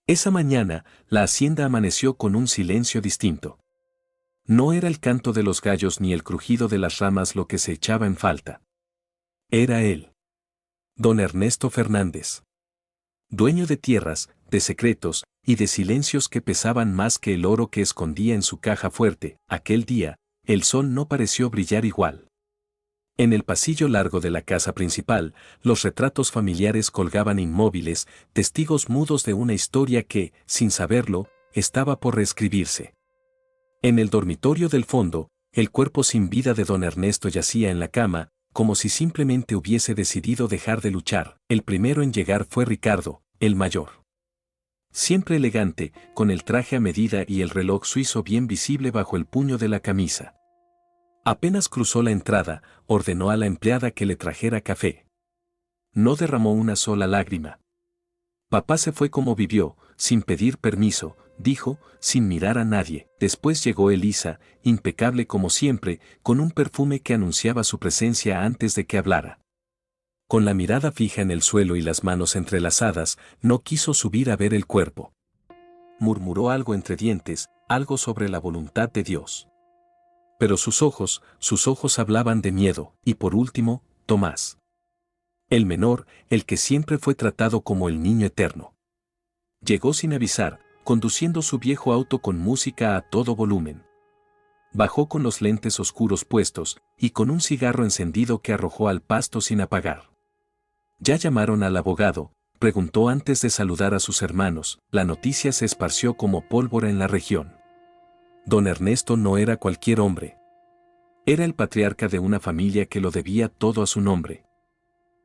Esa mañana, la hacienda amaneció con un silencio distinto. No era el canto de los gallos ni el crujido de las ramas lo que se echaba en falta. Era él. Don Ernesto Fernández. Dueño de tierras, de secretos, y de silencios que pesaban más que el oro que escondía en su caja fuerte. Aquel día, el sol no pareció brillar igual. En el pasillo largo de la casa principal, los retratos familiares colgaban inmóviles, testigos mudos de una historia que, sin saberlo, estaba por reescribirse. En el dormitorio del fondo, el cuerpo sin vida de don Ernesto yacía en la cama, como si simplemente hubiese decidido dejar de luchar. El primero en llegar fue Ricardo, el mayor. Siempre elegante, con el traje a medida y el reloj suizo bien visible bajo el puño de la camisa. Apenas cruzó la entrada, ordenó a la empleada que le trajera café. No derramó una sola lágrima. Papá se fue como vivió, sin pedir permiso, dijo, sin mirar a nadie. Después llegó Elisa, impecable como siempre, con un perfume que anunciaba su presencia antes de que hablara. Con la mirada fija en el suelo y las manos entrelazadas, no quiso subir a ver el cuerpo. Murmuró algo entre dientes, algo sobre la voluntad de Dios. Pero sus ojos hablaban de miedo, y por último, Tomás. El menor, el que siempre fue tratado como el niño eterno. Llegó sin avisar, conduciendo su viejo auto con música a todo volumen. Bajó con los lentes oscuros puestos, y con un cigarro encendido que arrojó al pasto sin apagar. ¿Ya llamaron al abogado?, preguntó antes de saludar a sus hermanos. La noticia se esparció como pólvora en la región. Don Ernesto no era cualquier hombre. Era el patriarca de una familia que lo debía todo a su nombre.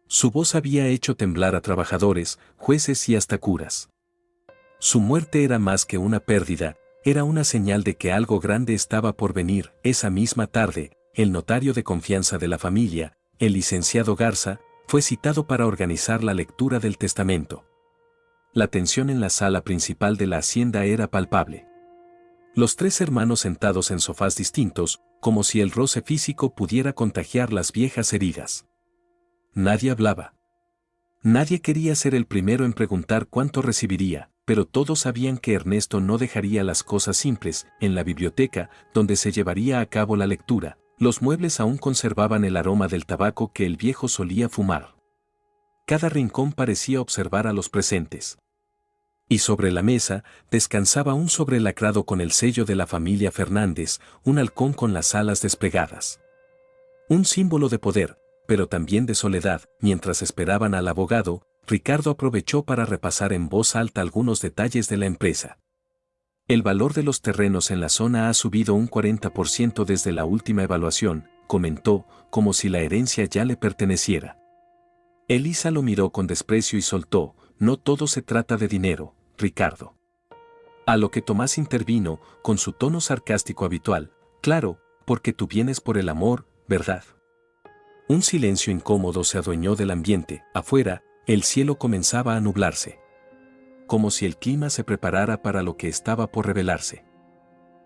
Su voz había hecho temblar a trabajadores, jueces y hasta curas. Su muerte era más que una pérdida, era una señal de que algo grande estaba por venir. Esa misma tarde, el notario de confianza de la familia, el licenciado Garza, fue citado para organizar la lectura del testamento. La tensión en la sala principal de la hacienda era palpable. Los tres hermanos sentados en sofás distintos, como si el roce físico pudiera contagiar las viejas heridas. Nadie hablaba. Nadie quería ser el primero en preguntar cuánto recibiría, pero todos sabían que Ernesto no dejaría las cosas simples. En la biblioteca, donde se llevaría a cabo la lectura, los muebles aún conservaban el aroma del tabaco que el viejo solía fumar. Cada rincón parecía observar a los presentes. Y sobre la mesa, descansaba un sobrelacrado con el sello de la familia Fernández, un halcón con las alas desplegadas. Un símbolo de poder, pero también de soledad. Mientras esperaban al abogado, Ricardo aprovechó para repasar en voz alta algunos detalles de la empresa. El valor de los terrenos en la zona ha subido un 40% desde la última evaluación, comentó, como si la herencia ya le perteneciera. Elisa lo miró con desprecio y soltó, no todo se trata de dinero, Ricardo. A lo que Tomás intervino, con su tono sarcástico habitual, claro, porque tú vienes por el amor, ¿verdad? Un silencio incómodo se adueñó del ambiente. Afuera, el cielo comenzaba a nublarse. Como si el clima se preparara para lo que estaba por revelarse.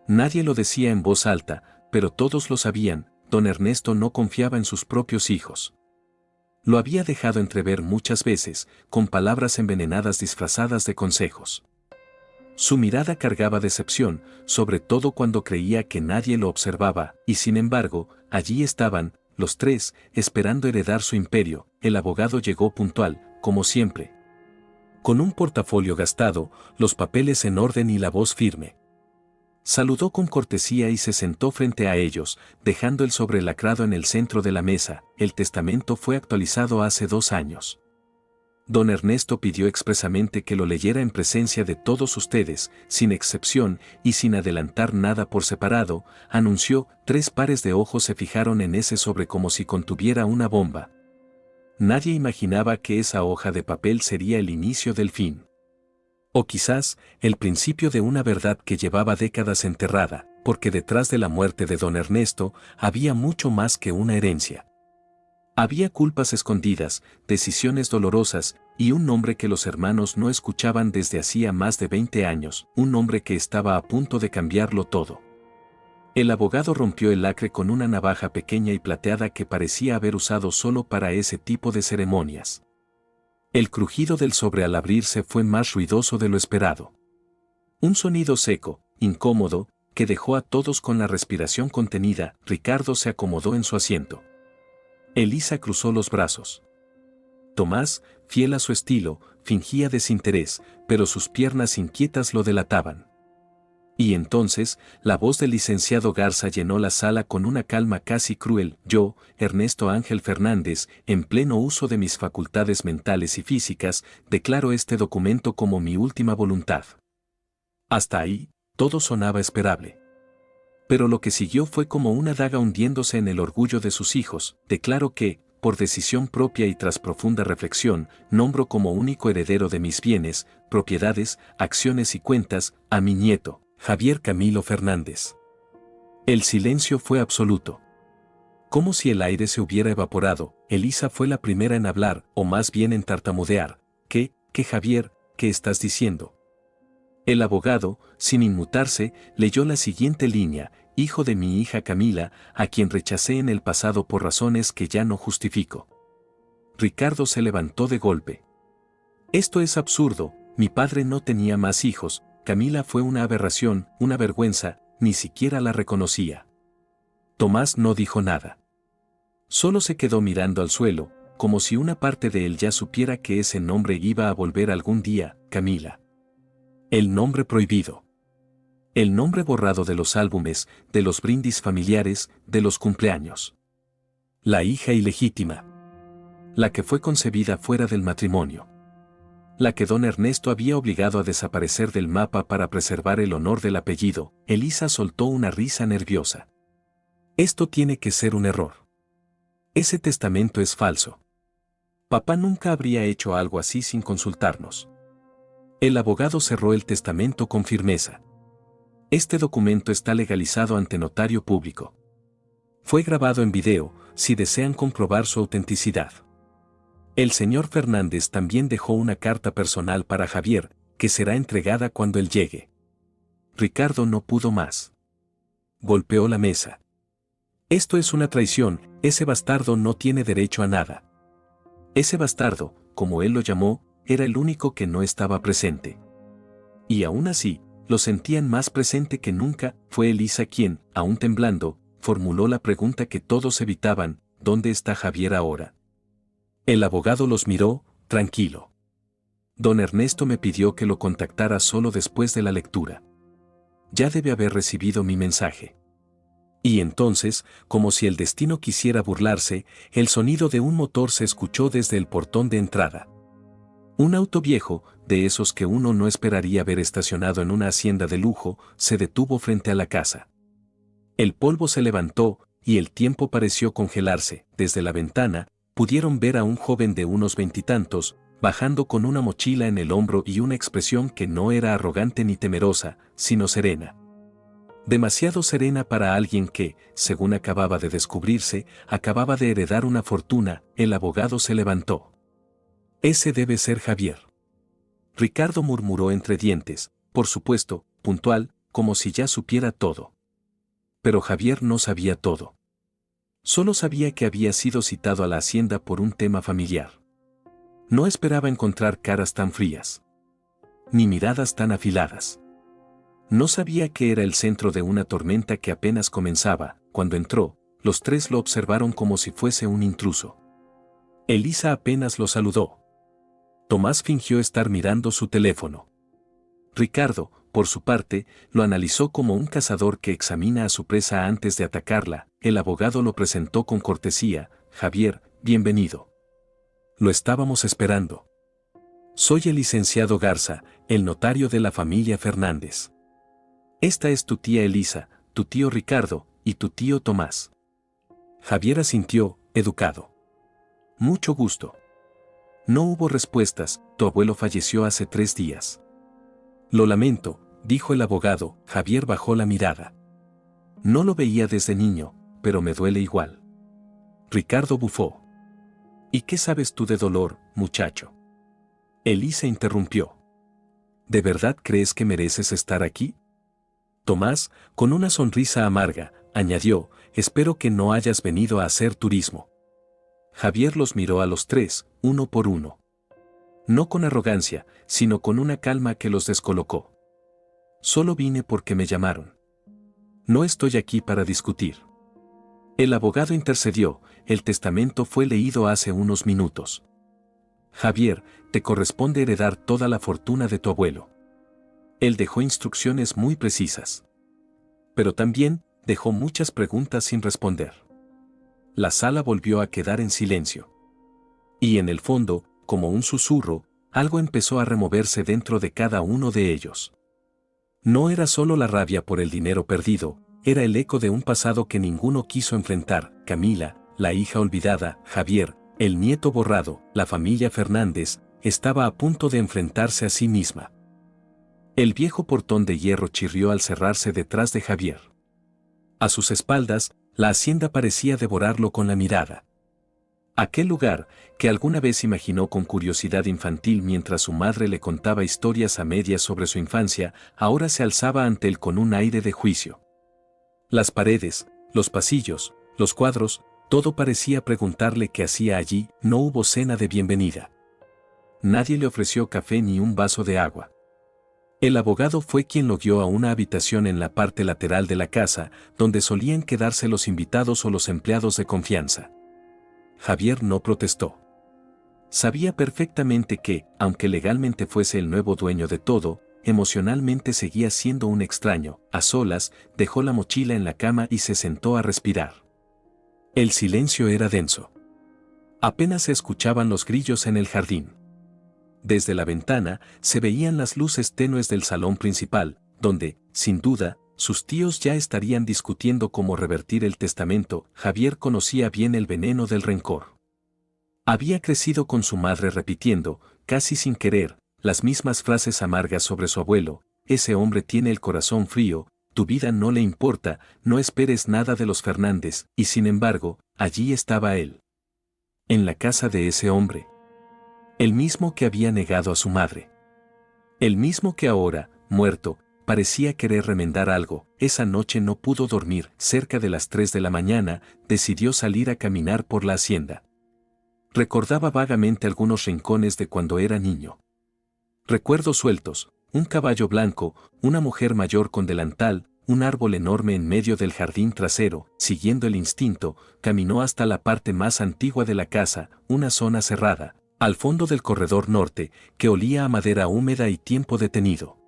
Nadie lo decía en voz alta, pero todos lo sabían. Don Ernesto no confiaba en sus propios hijos. Lo había dejado entrever muchas veces, con palabras envenenadas disfrazadas de consejos. Su mirada cargaba decepción, sobre todo cuando creía que nadie lo observaba, y sin embargo, allí estaban, los tres, esperando heredar su imperio. El abogado llegó puntual, como siempre. Con un portafolio gastado, los papeles en orden y la voz firme. Saludó con cortesía y se sentó frente a ellos, dejando el sobrelacrado en el centro de la mesa. El testamento fue actualizado hace 2 años. Don Ernesto pidió expresamente que lo leyera en presencia de todos ustedes, sin excepción y sin adelantar nada por separado, anunció. 3 pares de ojos se fijaron en ese sobre como si contuviera una bomba. Nadie imaginaba que esa hoja de papel sería el inicio del fin. O quizás, el principio de una verdad que llevaba décadas enterrada, porque detrás de la muerte de don Ernesto había mucho más que una herencia. Había culpas escondidas, decisiones dolorosas, y un nombre que los hermanos no escuchaban desde hacía más de 20 años, un nombre que estaba a punto de cambiarlo todo. El abogado rompió el lacre con una navaja pequeña y plateada que parecía haber usado solo para ese tipo de ceremonias. El crujido del sobre al abrirse fue más ruidoso de lo esperado. Un sonido seco, incómodo, que dejó a todos con la respiración contenida. Ricardo se acomodó en su asiento. Elisa cruzó los brazos. Tomás, fiel a su estilo, fingía desinterés, pero sus piernas inquietas lo delataban. Y entonces, la voz del licenciado Garza llenó la sala con una calma casi cruel. Yo, Ernesto Ángel Fernández, en pleno uso de mis facultades mentales y físicas, declaro este documento como mi última voluntad. Hasta ahí, todo sonaba esperable. Pero lo que siguió fue como una daga hundiéndose en el orgullo de sus hijos. Declaro que, por decisión propia y tras profunda reflexión, nombro como único heredero de mis bienes, propiedades, acciones y cuentas, a mi nieto, Javier Camilo Fernández. El silencio fue absoluto. Como si el aire se hubiera evaporado, Elisa fue la primera en hablar, o más bien en tartamudear. ¿Qué Javier, qué estás diciendo? El abogado, sin inmutarse, leyó la siguiente línea: hijo de mi hija Camila, a quien rechacé en el pasado por razones que ya no justifico. Ricardo se levantó de golpe. Esto es absurdo, mi padre no tenía más hijos, Camila fue una aberración, una vergüenza, ni siquiera la reconocía. Tomás no dijo nada. Solo se quedó mirando al suelo, como si una parte de él ya supiera que ese nombre iba a volver algún día. Camila. El nombre prohibido. El nombre borrado de los álbumes, de los brindis familiares, de los cumpleaños. La hija ilegítima. La que fue concebida fuera del matrimonio. La que don Ernesto había obligado a desaparecer del mapa para preservar el honor del apellido. Elisa soltó una risa nerviosa. Esto tiene que ser un error. Ese testamento es falso. Papá nunca habría hecho algo así sin consultarnos. El abogado cerró el testamento con firmeza. Este documento está legalizado ante notario público. Fue grabado en video, si desean comprobar su autenticidad. El señor Fernández también dejó una carta personal para Javier, que será entregada cuando él llegue. Ricardo no pudo más. Golpeó la mesa. Esto es una traición, ese bastardo no tiene derecho a nada. Ese bastardo, como él lo llamó, era el único que no estaba presente. Y aún así, lo sentían más presente que nunca. Fue Elisa quien, aún temblando, formuló la pregunta que todos evitaban: ¿dónde está Javier ahora? El abogado los miró, tranquilo. Don Ernesto me pidió que lo contactara solo después de la lectura. Ya debe haber recibido mi mensaje. Y entonces, como si el destino quisiera burlarse, el sonido de un motor se escuchó desde el portón de entrada. Un auto viejo, de esos que uno no esperaría ver estacionado en una hacienda de lujo, se detuvo frente a la casa. El polvo se levantó, y el tiempo pareció congelarse. Desde la ventana, pudieron ver a un joven de unos veintitantos, bajando con una mochila en el hombro y una expresión que no era arrogante ni temerosa, sino serena. Demasiado serena para alguien que, según acababa de descubrirse, acababa de heredar una fortuna. El abogado se levantó. Ese debe ser Javier. Ricardo murmuró entre dientes, por supuesto, puntual, como si ya supiera todo. Pero Javier no sabía todo. Solo sabía que había sido citado a la hacienda por un tema familiar. No esperaba encontrar caras tan frías. Ni miradas tan afiladas. No sabía que era el centro de una tormenta que apenas comenzaba. Cuando entró, los tres lo observaron como si fuese un intruso. Elisa apenas lo saludó. Tomás fingió estar mirando su teléfono. Ricardo, por su parte, lo analizó como un cazador que examina a su presa antes de atacarla. El abogado lo presentó con cortesía: Javier, bienvenido. Lo estábamos esperando. Soy el licenciado Garza, el notario de la familia Fernández. Esta es tu tía Elisa, tu tío Ricardo, y tu tío Tomás. Javier asintió, educado. Mucho gusto. No hubo respuestas. Tu abuelo falleció hace 3 días. Lo lamento, dijo el abogado. Javier bajó la mirada. No lo veía desde niño, pero me duele igual. Ricardo bufó. ¿Y qué sabes tú de dolor, muchacho? Elisa interrumpió. ¿De verdad crees que mereces estar aquí? Tomás, con una sonrisa amarga, añadió: espero que no hayas venido a hacer turismo. Javier los miró a los tres, uno por uno. No con arrogancia, sino con una calma que los descolocó. Solo vine porque me llamaron. No estoy aquí para discutir. El abogado intercedió, el testamento fue leído hace unos minutos. Javier, te corresponde heredar toda la fortuna de tu abuelo. Él dejó instrucciones muy precisas. Pero también dejó muchas preguntas sin responder. La sala volvió a quedar en silencio. Y en el fondo, como un susurro, algo empezó a removerse dentro de cada uno de ellos. No era solo la rabia por el dinero perdido, era el eco de un pasado que ninguno quiso enfrentar: Camila, la hija olvidada; Javier, el nieto borrado; la familia Fernández, estaba a punto de enfrentarse a sí misma. El viejo portón de hierro chirrió al cerrarse detrás de Javier. A sus espaldas, la hacienda parecía devorarlo con la mirada. Aquel lugar, que alguna vez imaginó con curiosidad infantil mientras su madre le contaba historias a medias sobre su infancia, ahora se alzaba ante él con un aire de juicio. Las paredes, los pasillos, los cuadros, todo parecía preguntarle qué hacía allí. No hubo cena de bienvenida. Nadie le ofreció café ni un vaso de agua. El abogado fue quien lo guió a una habitación en la parte lateral de la casa, donde solían quedarse los invitados o los empleados de confianza. Javier no protestó. Sabía perfectamente que, aunque legalmente fuese el nuevo dueño de todo, emocionalmente seguía siendo un extraño. A solas, dejó la mochila en la cama y se sentó a respirar. El silencio era denso. Apenas se escuchaban los grillos en el jardín. Desde la ventana se veían las luces tenues del salón principal, donde, sin duda, sus tíos ya estarían discutiendo cómo revertir el testamento. Javier conocía bien el veneno del rencor. Había crecido con su madre repitiendo, casi sin querer, las mismas frases amargas sobre su abuelo: ese hombre tiene el corazón frío, tu vida no le importa, no esperes nada de los Fernández. Y sin embargo, allí estaba él. En la casa de ese hombre. El mismo que había negado a su madre. El mismo que ahora, muerto, parecía querer remendar algo. Esa noche no pudo dormir. Cerca de las 3 de la mañana, decidió salir a caminar por la hacienda. Recordaba vagamente algunos rincones de cuando era niño. Recuerdos sueltos: un caballo blanco, una mujer mayor con delantal, un árbol enorme en medio del jardín trasero. Siguiendo el instinto, caminó hasta la parte más antigua de la casa, una zona cerrada, al fondo del corredor norte, que olía a madera húmeda y tiempo detenido.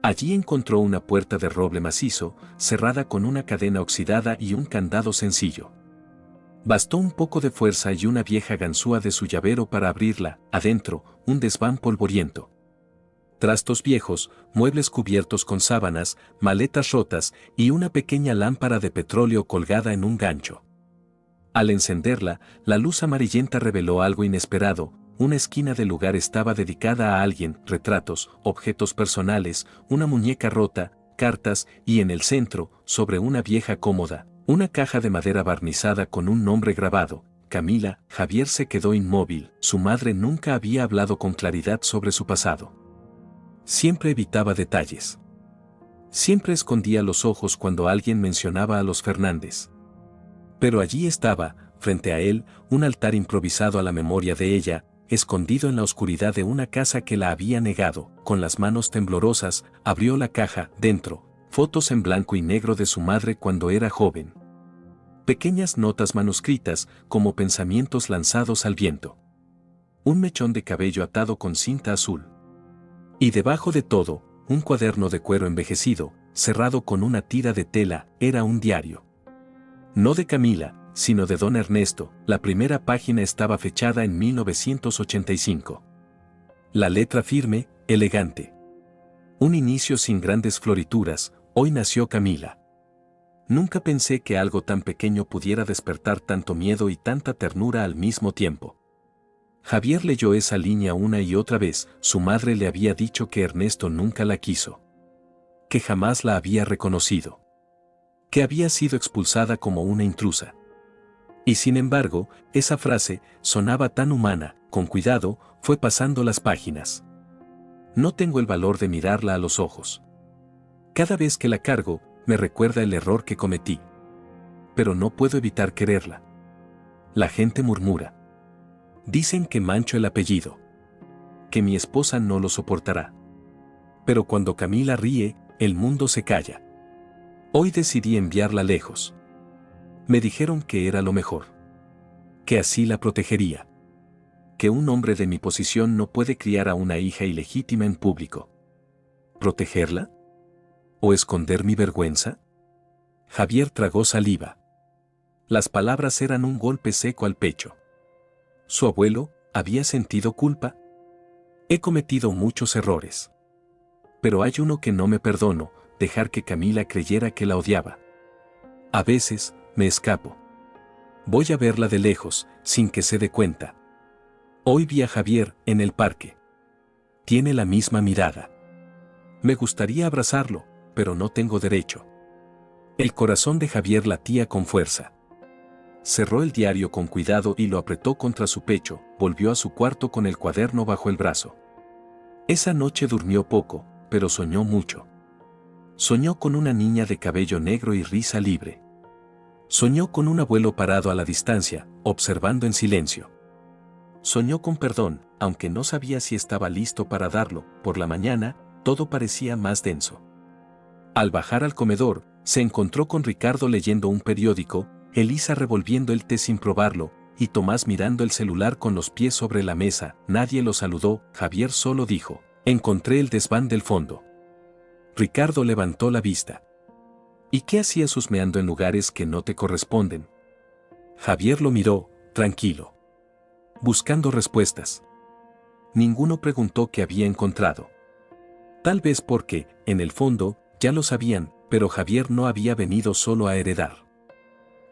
Allí encontró una puerta de roble macizo, cerrada con una cadena oxidada y un candado sencillo. Bastó un poco de fuerza y una vieja ganzúa de su llavero para abrirla. Adentro, un desván polvoriento. Trastos viejos, muebles cubiertos con sábanas, maletas rotas y una pequeña lámpara de petróleo colgada en un gancho. Al encenderla, la luz amarillenta reveló algo inesperado. Una esquina del lugar estaba dedicada a alguien: retratos, objetos personales, una muñeca rota, cartas, y en el centro, sobre una vieja cómoda, una caja de madera barnizada con un nombre grabado: Camila. Javier se quedó inmóvil. Su madre nunca había hablado con claridad sobre su pasado. Siempre evitaba detalles. Siempre escondía los ojos cuando alguien mencionaba a los Fernández. Pero allí estaba, frente a él, un altar improvisado a la memoria de ella, escondido en la oscuridad de una casa que la había negado. Con las manos temblorosas, abrió la caja. Dentro, fotos en blanco y negro de su madre cuando era joven. Pequeñas notas manuscritas, como pensamientos lanzados al viento. Un mechón de cabello atado con cinta azul. Y debajo de todo, un cuaderno de cuero envejecido, cerrado con una tira de tela. Era un diario. No de Camila, sino de don Ernesto. La primera página estaba fechada en 1985. La letra firme, elegante. Un inicio sin grandes florituras: hoy nació Camila. Nunca pensé que algo tan pequeño pudiera despertar tanto miedo y tanta ternura al mismo tiempo. Javier leyó esa línea una y otra vez. Su madre le había dicho que Ernesto nunca la quiso. Que jamás la había reconocido. Que había sido expulsada como una intrusa. Y sin embargo, esa frase sonaba tan humana. Con cuidado, fue pasando las páginas. No tengo el valor de mirarla a los ojos. Cada vez que la cargo, me recuerda el error que cometí. Pero no puedo evitar quererla. La gente murmura. Dicen que mancho el apellido. que mi esposa no lo soportará. Pero cuando Camila ríe, el mundo se calla. Hoy decidí enviarla lejos. Me dijeron que era lo mejor. Que así la protegería. Que un hombre de mi posición no puede criar a una hija ilegítima en público. ¿Protegerla? ¿O esconder mi vergüenza? Javier tragó saliva. Las palabras eran un golpe seco al pecho. ¿Su abuelo había sentido culpa? He cometido muchos errores. Pero hay uno que no me perdono, dejar que Camila creyera que la odiaba. A veces, me escapo. Voy a verla de lejos, sin que se dé cuenta. Hoy vi a Javier en el parque. Tiene la misma mirada. Me gustaría abrazarlo, pero no tengo derecho. El corazón de Javier latía con fuerza. Cerró el diario con cuidado y lo apretó contra su pecho, volvió a su cuarto con el cuaderno bajo el brazo. Esa noche durmió poco, pero soñó mucho. Soñó con una niña de cabello negro y risa libre. Soñó con un abuelo parado a la distancia, observando en silencio. Soñó con perdón, aunque no sabía si estaba listo para darlo. Por la mañana, todo parecía más denso. Al bajar al comedor, se encontró con Ricardo leyendo un periódico, Elisa revolviendo el té sin probarlo, y Tomás mirando el celular con los pies sobre la mesa. Nadie lo saludó, Javier solo dijo: encontré el desván del fondo. Ricardo levantó la vista. ¿Y qué hacías husmeando en lugares que no te corresponden? Javier lo miró, tranquilo. Buscando respuestas. Ninguno preguntó qué había encontrado. Tal vez porque, en el fondo, ya lo sabían, pero Javier no había venido solo a heredar.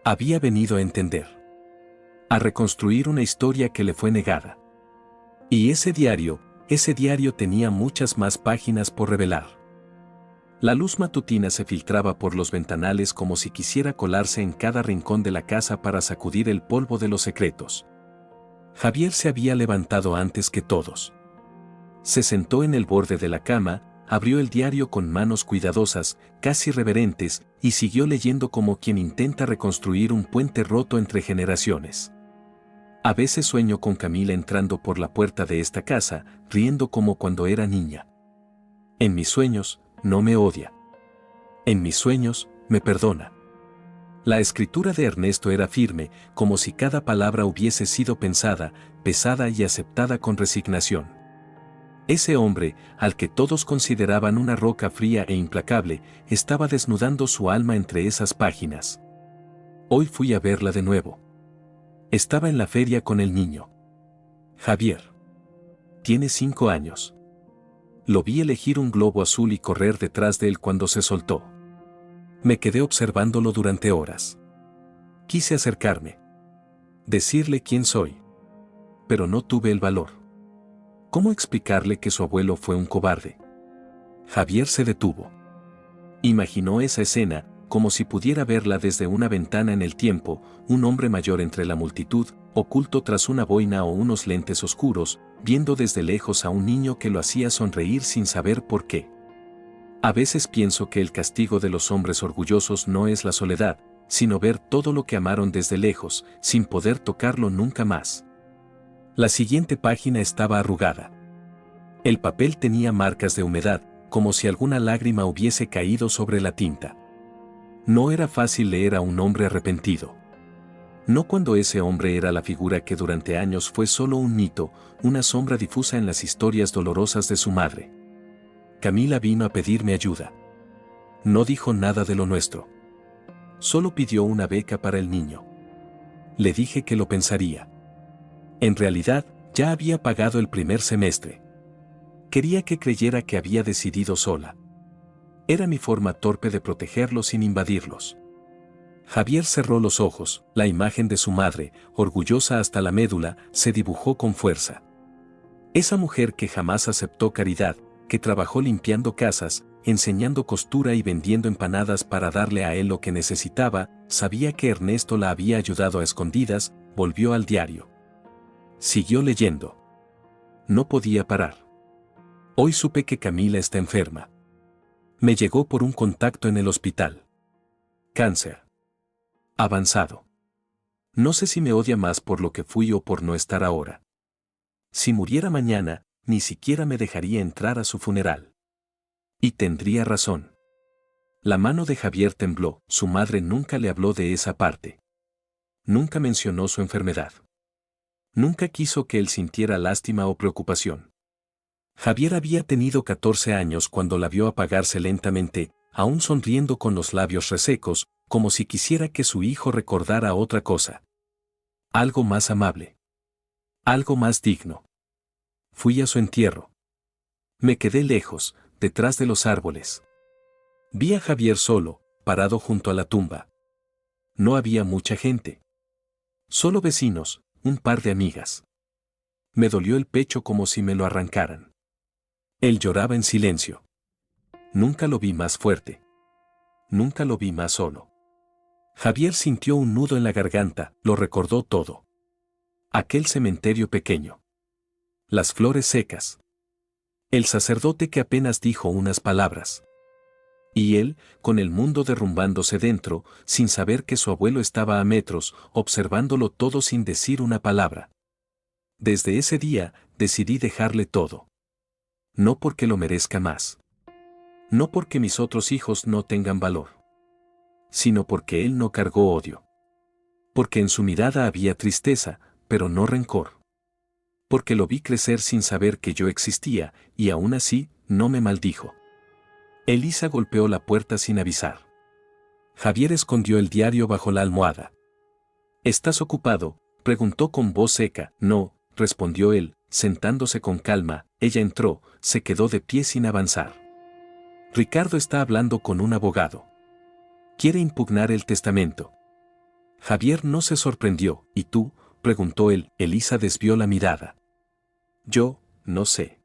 Había venido a entender. A reconstruir una historia que le fue negada. Y ese diario tenía muchas más páginas por revelar. La luz matutina se filtraba por los ventanales como si quisiera colarse en cada rincón de la casa para sacudir el polvo de los secretos. Javier se había levantado antes que todos. Se sentó en el borde de la cama, abrió el diario con manos cuidadosas, casi reverentes, y siguió leyendo como quien intenta reconstruir un puente roto entre generaciones. A veces sueño con Camila entrando por la puerta de esta casa, riendo como cuando era niña. En mis sueños, no me odia. En mis sueños, me perdona. La escritura de Ernesto era firme, como si cada palabra hubiese sido pensada, pesada y aceptada con resignación. Ese hombre, al que todos consideraban una roca fría e implacable, estaba desnudando su alma entre esas páginas. Hoy fui a verla de nuevo. Estaba en la feria con el niño. Javier. Tiene 5 años. Lo vi elegir un globo azul y correr detrás de él cuando se soltó. Me quedé observándolo durante horas. Quise acercarme. Decirle quién soy. Pero no tuve el valor. ¿Cómo explicarle que su abuelo fue un cobarde? Javier se detuvo. Imaginó esa escena, como si pudiera verla desde una ventana en el tiempo, un hombre mayor entre la multitud, oculto tras una boina o unos lentes oscuros, viendo desde lejos a un niño que lo hacía sonreír sin saber por qué. A veces pienso que el castigo de los hombres orgullosos no es la soledad, sino ver todo lo que amaron desde lejos, sin poder tocarlo nunca más. La siguiente página estaba arrugada. El papel tenía marcas de humedad, como si alguna lágrima hubiese caído sobre la tinta. No era fácil leer a un hombre arrepentido. No cuando ese hombre era la figura que durante años fue solo un mito, una sombra difusa en las historias dolorosas de su madre. Camila vino a pedirme ayuda. No dijo nada de lo nuestro. Solo pidió una beca para el niño. Le dije que lo pensaría. En realidad, ya había pagado el primer semestre. Quería que creyera que había decidido sola. Era mi forma torpe de protegerlos sin invadirlos. Javier cerró los ojos, la imagen de su madre, orgullosa hasta la médula, se dibujó con fuerza. Esa mujer que jamás aceptó caridad, que trabajó limpiando casas, enseñando costura y vendiendo empanadas para darle a él lo que necesitaba, sabía que Ernesto la había ayudado a escondidas, volvió al diario. Siguió leyendo. No podía parar. Hoy supe que Camila está enferma. Me llegó por un contacto en el hospital. Cáncer. Avanzado. No sé si me odia más por lo que fui o por no estar ahora. Si muriera mañana, ni siquiera me dejaría entrar a su funeral. Y tendría razón. La mano de Javier tembló, su madre nunca le habló de esa parte. Nunca mencionó su enfermedad. Nunca quiso que él sintiera lástima o preocupación. Javier había tenido 14 años cuando la vio apagarse lentamente, aún sonriendo con los labios resecos, como si quisiera que su hijo recordara otra cosa. Algo más amable. Algo más digno. Fui a su entierro. Me quedé lejos, detrás de los árboles. Vi a Javier solo, parado junto a la tumba. No había mucha gente. Solo vecinos, un par de amigas. Me dolió el pecho como si me lo arrancaran. Él lloraba en silencio. Nunca lo vi más fuerte. Nunca lo vi más solo. Javier sintió un nudo en la garganta, lo recordó todo. Aquel cementerio pequeño. Las flores secas. El sacerdote que apenas dijo unas palabras. Y él, con el mundo derrumbándose dentro, sin saber que su abuelo estaba a metros, observándolo todo sin decir una palabra. Desde ese día, decidí dejarle todo. No porque lo merezca más. No porque mis otros hijos no tengan valor. Sino porque él no cargó odio. Porque en su mirada había tristeza, pero no rencor. Porque lo vi crecer sin saber que yo existía, y aún así, no me maldijo. Elisa golpeó la puerta sin avisar. Javier escondió el diario bajo la almohada. ¿Estás ocupado?, preguntó con voz seca. No, respondió él, sentándose con calma. Ella entró, se quedó de pie sin avanzar. Ricardo está hablando con un abogado. Quiere impugnar el testamento. Javier no se sorprendió. ¿Y tú?, preguntó él. Elisa desvió la mirada. Yo, no sé.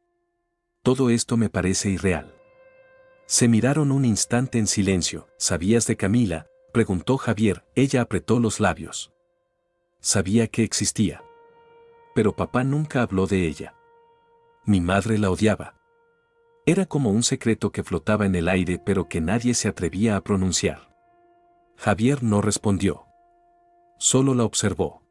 Todo esto me parece irreal. Se miraron un instante en silencio. ¿Sabías de Camila?, preguntó Javier. Ella apretó los labios. Sabía que existía. Pero papá nunca habló de ella. Mi madre la odiaba. Era como un secreto que flotaba en el aire pero que nadie se atrevía a pronunciar. Javier no respondió. Solo la observó.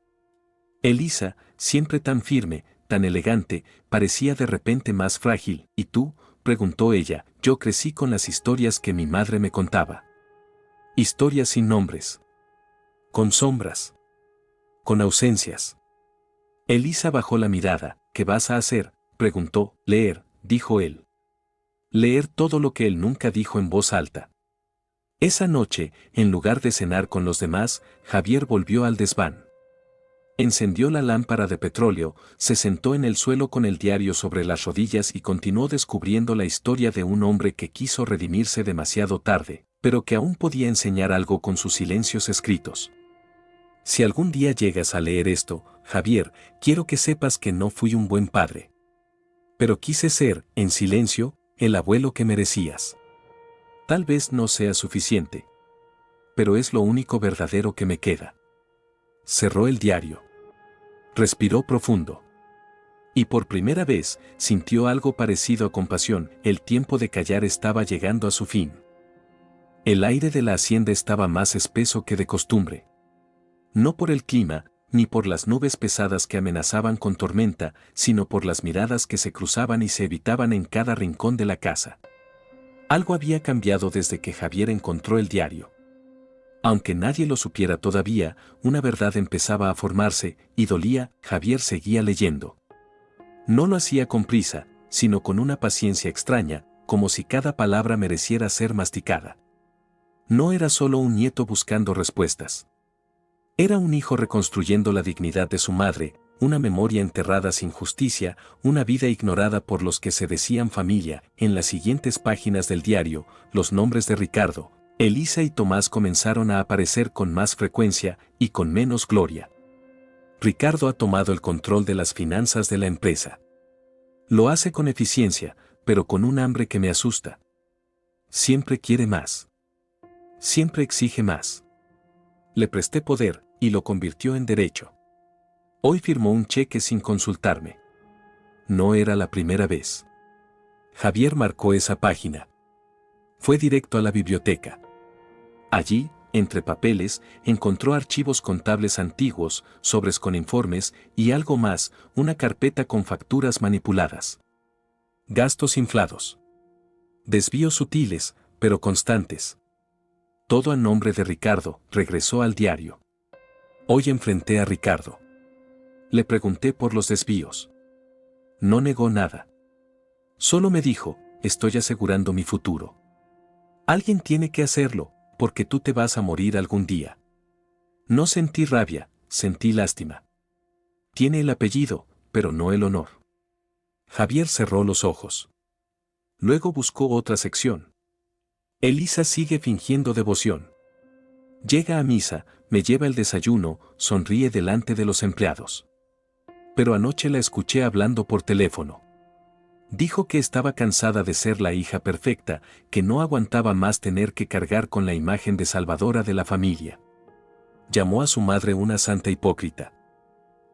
Elisa, siempre tan firme, tan elegante, parecía de repente más frágil. ¿Y tú?, preguntó ella. Yo crecí con las historias que mi madre me contaba. Historias sin nombres. Con sombras. Con ausencias. Elisa bajó la mirada. ¿Qué vas a hacer?, preguntó. Leer, dijo él. Leer todo lo que él nunca dijo en voz alta. Esa noche, en lugar de cenar con los demás, Javier volvió al desván. Encendió la lámpara de petróleo, se sentó en el suelo con el diario sobre las rodillas y continuó descubriendo la historia de un hombre que quiso redimirse demasiado tarde, pero que aún podía enseñar algo con sus silencios escritos. Si algún día llegas a leer esto, Javier, quiero que sepas que no fui un buen padre. Pero quise ser, en silencio, el abuelo que merecías. Tal vez no sea suficiente. Pero es lo único verdadero que me queda. Cerró el diario. Respiró profundo. Y por primera vez, sintió algo parecido a compasión. El tiempo de callar estaba llegando a su fin. El aire de la hacienda estaba más espeso que de costumbre. No por el clima, ni por las nubes pesadas que amenazaban con tormenta, sino por las miradas que se cruzaban y se evitaban en cada rincón de la casa. Algo había cambiado desde que Javier encontró el diario. Aunque nadie lo supiera todavía, una verdad empezaba a formarse, y dolía. Javier seguía leyendo. No lo hacía con prisa, sino con una paciencia extraña, como si cada palabra mereciera ser masticada. No era solo un nieto buscando respuestas. Era un hijo reconstruyendo la dignidad de su madre, una memoria enterrada sin justicia, una vida ignorada por los que se decían familia. En las siguientes páginas del diario, los nombres de Ricardo, Elisa y Tomás comenzaron a aparecer con más frecuencia y con menos gloria. Ricardo ha tomado el control de las finanzas de la empresa. Lo hace con eficiencia, pero con un hambre que me asusta. Siempre quiere más. Siempre exige más. Le presté poder, y lo convirtió en derecho. Hoy firmó un cheque sin consultarme. No era la primera vez. Javier marcó esa página. Fue directo a la biblioteca. Allí, entre papeles, encontró archivos contables antiguos, sobres con informes, y algo más, una carpeta con facturas manipuladas. Gastos inflados. Desvíos sutiles, pero constantes. Todo a nombre de Ricardo. Regresó al diario. Hoy enfrenté a Ricardo. Le pregunté por los desvíos. No negó nada. Solo me dijo, estoy asegurando mi futuro. Alguien tiene que hacerlo, porque tú te vas a morir algún día. No sentí rabia, sentí lástima. Tiene el apellido, pero no el honor. Javier cerró los ojos. Luego buscó otra sección. Elisa sigue fingiendo devoción. Llega a misa, me lleva el desayuno, sonríe delante de los empleados. Pero anoche la escuché hablando por teléfono. Dijo que estaba cansada de ser la hija perfecta, que no aguantaba más tener que cargar con la imagen de salvadora de la familia. Llamó a su madre una santa hipócrita.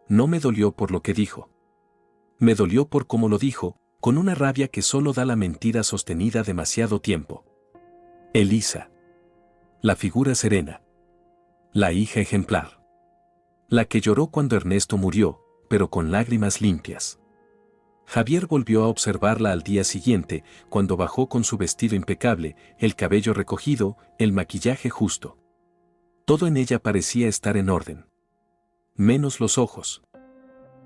No me dolió por lo que dijo. Me dolió por cómo lo dijo, con una rabia que solo da la mentira sostenida demasiado tiempo. Elisa. La figura serena. La hija ejemplar. La que lloró cuando Ernesto murió, pero con lágrimas limpias. Javier volvió a observarla al día siguiente, cuando bajó con su vestido impecable, el cabello recogido, el maquillaje justo. Todo en ella parecía estar en orden. Menos los ojos.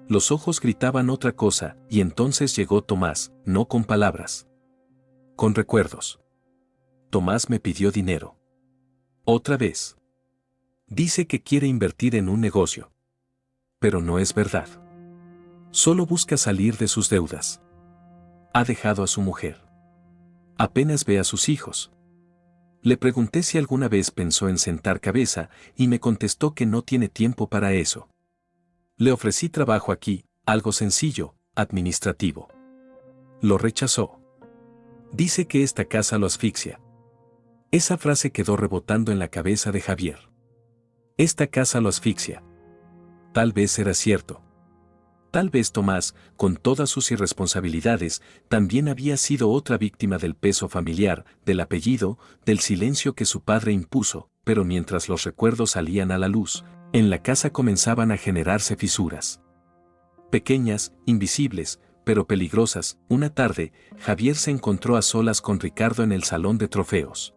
Los ojos gritaban otra cosa, y entonces llegó Tomás, no con palabras. Con recuerdos. Tomás me pidió dinero. Otra vez. Dice que quiere invertir en un negocio. Pero no es verdad. Solo busca salir de sus deudas. Ha dejado a su mujer. Apenas ve a sus hijos. Le pregunté si alguna vez pensó en sentar cabeza y me contestó que no tiene tiempo para eso. Le ofrecí trabajo aquí, algo sencillo, administrativo. Lo rechazó. Dice que esta casa lo asfixia. Esa frase quedó rebotando en la cabeza de Javier. Esta casa lo asfixia. Tal vez era cierto. Tal vez Tomás, con todas sus irresponsabilidades, también había sido otra víctima del peso familiar, del apellido, del silencio que su padre impuso, pero mientras los recuerdos salían a la luz, en la casa comenzaban a generarse fisuras. Pequeñas, invisibles, pero peligrosas. Una tarde, Javier se encontró a solas con Ricardo en el salón de trofeos.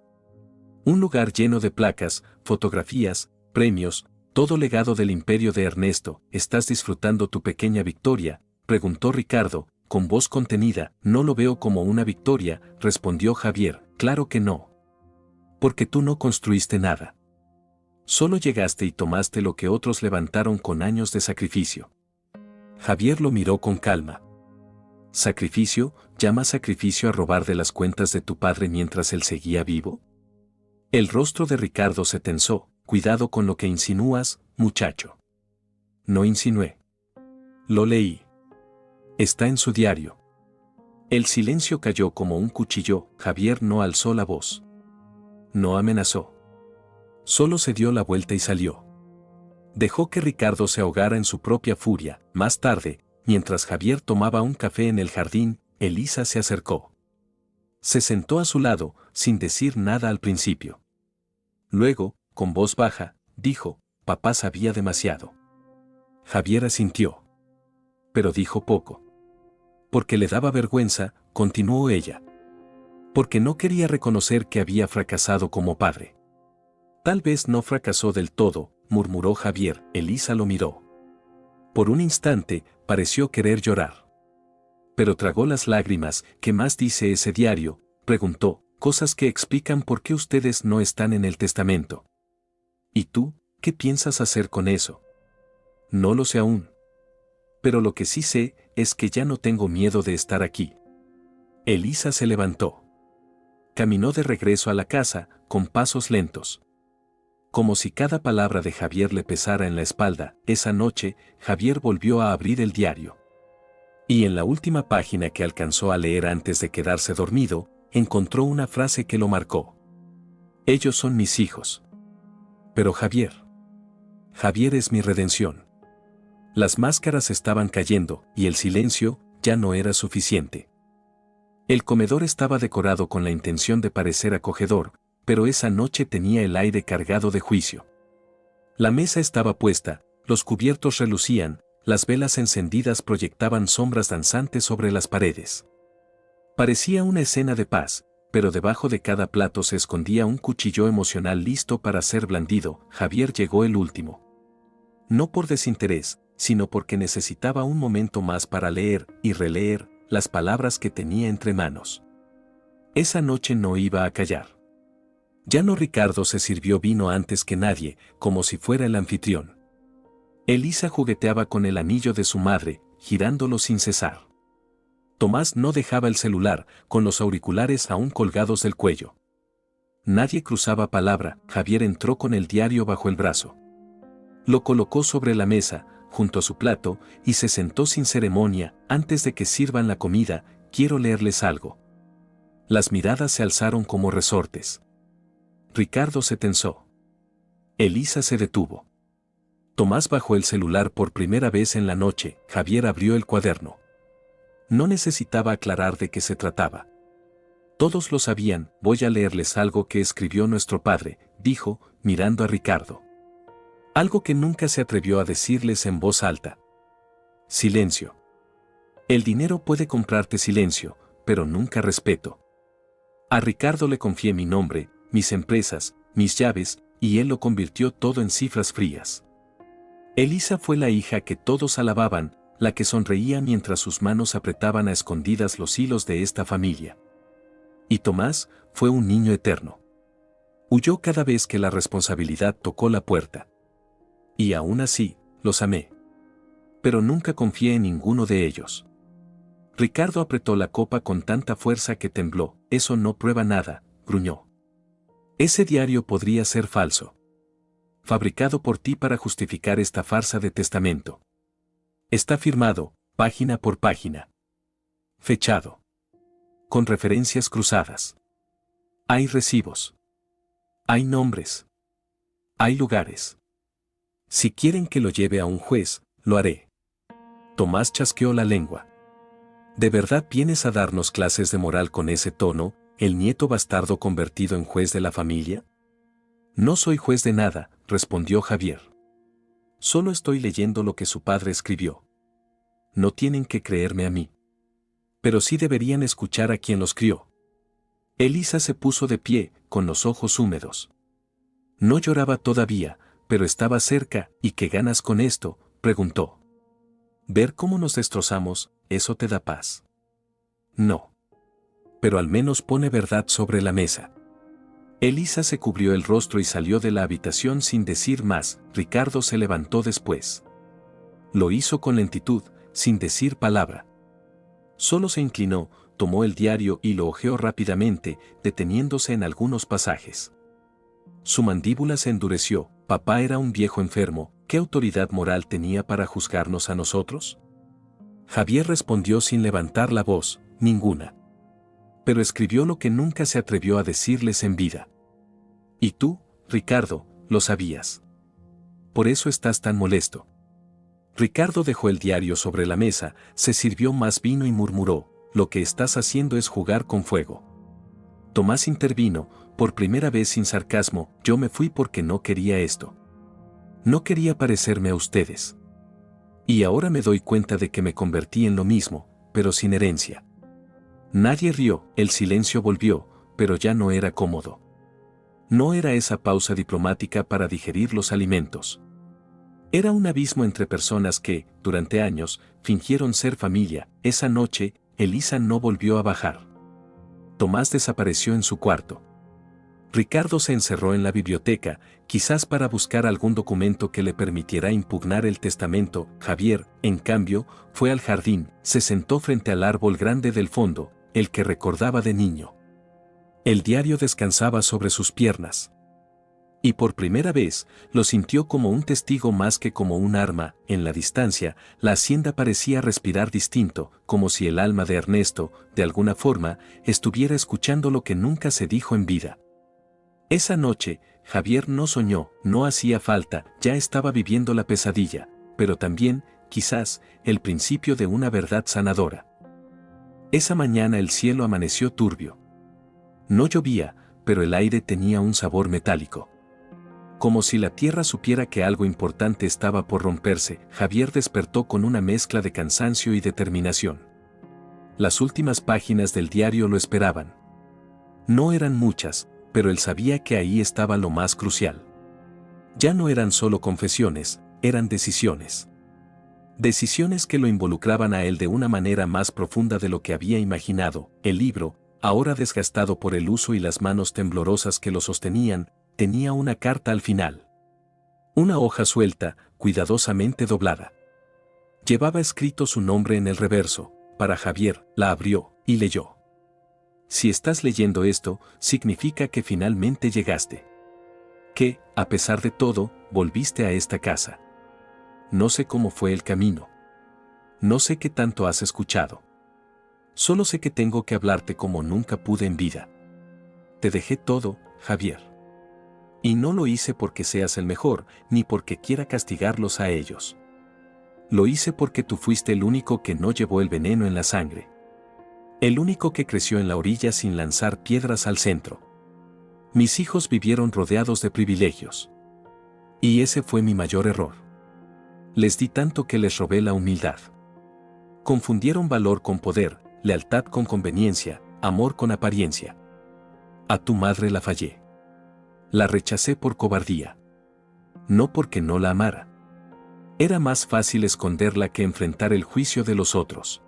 Un lugar lleno de placas, fotografías, premios, todo legado del imperio de Ernesto. ¿Estás disfrutando tu pequeña victoria?, preguntó Ricardo, con voz contenida. No lo veo como una victoria, respondió Javier. Claro que no. Porque tú no construiste nada. Solo llegaste y tomaste lo que otros levantaron con años de sacrificio. Javier lo miró con calma. ¿Sacrificio? ¿Llamas sacrificio a robar de las cuentas de tu padre mientras él seguía vivo? El rostro de Ricardo se tensó. Cuidado con lo que insinúas, muchacho. No insinué. Lo leí. Está en su diario. El silencio cayó como un cuchillo. Javier no alzó la voz. No amenazó. Solo se dio la vuelta y salió. Dejó que Ricardo se ahogara en su propia furia. Más tarde, mientras Javier tomaba un café en el jardín, Elisa se acercó. Se sentó a su lado, sin decir nada al principio. Luego, con voz baja, dijo, papá sabía demasiado. Javier asintió. Pero dijo poco. Porque le daba vergüenza, continuó ella. Porque no quería reconocer que había fracasado como padre. Tal vez no fracasó del todo, murmuró Javier. Elisa lo miró. Por un instante, pareció querer llorar. Pero tragó las lágrimas. ¿Qué más dice ese diario?, preguntó. Cosas que explican por qué ustedes no están en el testamento. ¿Y tú, qué piensas hacer con eso? No lo sé aún. Pero lo que sí sé es que ya no tengo miedo de estar aquí. Elisa se levantó. Caminó de regreso a la casa, con pasos lentos. Como si cada palabra de Javier le pesara en la espalda. Esa noche, Javier volvió a abrir el diario. Y en la última página que alcanzó a leer antes de quedarse dormido, encontró una frase que lo marcó. Ellos son mis hijos. Pero Javier es mi redención. Las máscaras estaban cayendo, y el silencio ya no era suficiente. El comedor estaba decorado con la intención de parecer acogedor, pero esa noche tenía el aire cargado de juicio. La mesa estaba puesta, los cubiertos relucían, las velas encendidas proyectaban sombras danzantes sobre las paredes. Parecía una escena de paz, pero debajo de cada plato se escondía un cuchillo emocional listo para ser blandido. Javier llegó el último. No por desinterés, sino porque necesitaba un momento más para leer y releer las palabras que tenía entre manos. Esa noche no iba a callar. Ya no Ricardo se sirvió vino antes que nadie, como si fuera el anfitrión. Elisa jugueteaba con el anillo de su madre, girándolo sin cesar. Tomás no dejaba el celular, con los auriculares aún colgados del cuello. Nadie cruzaba palabra. Javier entró con el diario bajo el brazo. Lo colocó sobre la mesa, junto a su plato, y se sentó sin ceremonia. Antes de que sirvan la comida, quiero leerles algo. Las miradas se alzaron como resortes. Ricardo se tensó. Elisa se detuvo. Tomás bajó el celular por primera vez en la noche. Javier abrió el cuaderno. No necesitaba aclarar de qué se trataba. Todos lo sabían. Voy a leerles algo que escribió nuestro padre, dijo, mirando a Ricardo. Algo que nunca se atrevió a decirles en voz alta. Silencio. El dinero puede comprarte silencio, pero nunca respeto. A Ricardo le confié mi nombre, mis empresas, mis llaves, y él lo convirtió todo en cifras frías. Elisa fue la hija que todos alababan, la que sonreía mientras sus manos apretaban a escondidas los hilos de esta familia. Y Tomás fue un niño eterno. Huyó cada vez que la responsabilidad tocó la puerta. Y aún así, los amé. Pero nunca confié en ninguno de ellos. Ricardo apretó la copa con tanta fuerza que tembló. Eso no prueba nada, gruñó. Ese diario podría ser falso. Fabricado por ti para justificar esta farsa de testamento. Está firmado, página por página. Fechado. Con referencias cruzadas. Hay recibos. Hay nombres. Hay lugares. Si quieren que lo lleve a un juez, lo haré. Tomás chasqueó la lengua. ¿De verdad vienes a darnos clases de moral con ese tono, el nieto bastardo convertido en juez de la familia? No soy juez de nada, respondió Javier. Solo estoy leyendo lo que su padre escribió. No tienen que creerme a mí. Pero sí deberían escuchar a quien los crió. Elisa se puso de pie, con los ojos húmedos. No lloraba todavía, pero estaba cerca. ¿Y qué ganas con esto?, preguntó. Ver cómo nos destrozamos, ¿eso te da paz? No. Pero al menos pone verdad sobre la mesa. Elisa se cubrió el rostro y salió de la habitación sin decir más. Ricardo se levantó después. Lo hizo con lentitud, sin decir palabra. Solo se inclinó, tomó el diario y lo hojeó rápidamente, deteniéndose en algunos pasajes. Su mandíbula se endureció. Papá era un viejo enfermo. ¿Qué autoridad moral tenía para juzgarnos a nosotros? Javier respondió sin levantar la voz, ninguna. Pero escribió lo que nunca se atrevió a decirles en vida. Y tú, Ricardo, lo sabías. Por eso estás tan molesto. Ricardo dejó el diario sobre la mesa, se sirvió más vino y murmuró, lo que estás haciendo es jugar con fuego. Tomás intervino, por primera vez sin sarcasmo, yo me fui porque no quería esto. No quería parecerme a ustedes. Y ahora me doy cuenta de que me convertí en lo mismo, pero sin herencia. Nadie rió, el silencio volvió, pero ya no era cómodo. No era esa pausa diplomática para digerir los alimentos. Era un abismo entre personas que, durante años, fingieron ser familia. Esa noche, Elisa no volvió a bajar. Tomás desapareció en su cuarto. Ricardo se encerró en la biblioteca, quizás para buscar algún documento que le permitiera impugnar el testamento. Javier, en cambio, fue al jardín, se sentó frente al árbol grande del fondo, el que recordaba de niño. El diario descansaba sobre sus piernas. Y por primera vez, lo sintió como un testigo más que como un arma. En la distancia, la hacienda parecía respirar distinto, como si el alma de Ernesto, de alguna forma, estuviera escuchando lo que nunca se dijo en vida. Esa noche, Javier no soñó, no hacía falta, ya estaba viviendo la pesadilla, pero también, quizás, el principio de una verdad sanadora. Esa mañana el cielo amaneció turbio. No llovía, pero el aire tenía un sabor metálico. Como si la tierra supiera que algo importante estaba por romperse, Javier despertó con una mezcla de cansancio y determinación. Las últimas páginas del diario lo esperaban. No eran muchas, pero él sabía que ahí estaba lo más crucial. Ya no eran solo confesiones, eran decisiones. Decisiones que lo involucraban a él de una manera más profunda de lo que había imaginado. El libro, ahora desgastado por el uso y las manos temblorosas que lo sostenían, tenía una carta al final. Una hoja suelta, cuidadosamente doblada. Llevaba escrito su nombre en el reverso. Para Javier. La abrió y leyó. Si estás leyendo esto, significa que finalmente llegaste. Que, a pesar de todo, volviste a esta casa. No sé cómo fue el camino. No sé qué tanto has escuchado. Solo sé que tengo que hablarte como nunca pude en vida. Te dejé todo, Javier. Y no lo hice porque seas el mejor, ni porque quiera castigarlos a ellos. Lo hice porque tú fuiste el único que no llevó el veneno en la sangre. El único que creció en la orilla sin lanzar piedras al centro. Mis hijos vivieron rodeados de privilegios. Y ese fue mi mayor error. Les di tanto que les robé la humildad. Confundieron valor con poder, lealtad con conveniencia, amor con apariencia. A tu madre la fallé. La rechacé por cobardía. No porque no la amara. Era más fácil esconderla que enfrentar el juicio de los otros.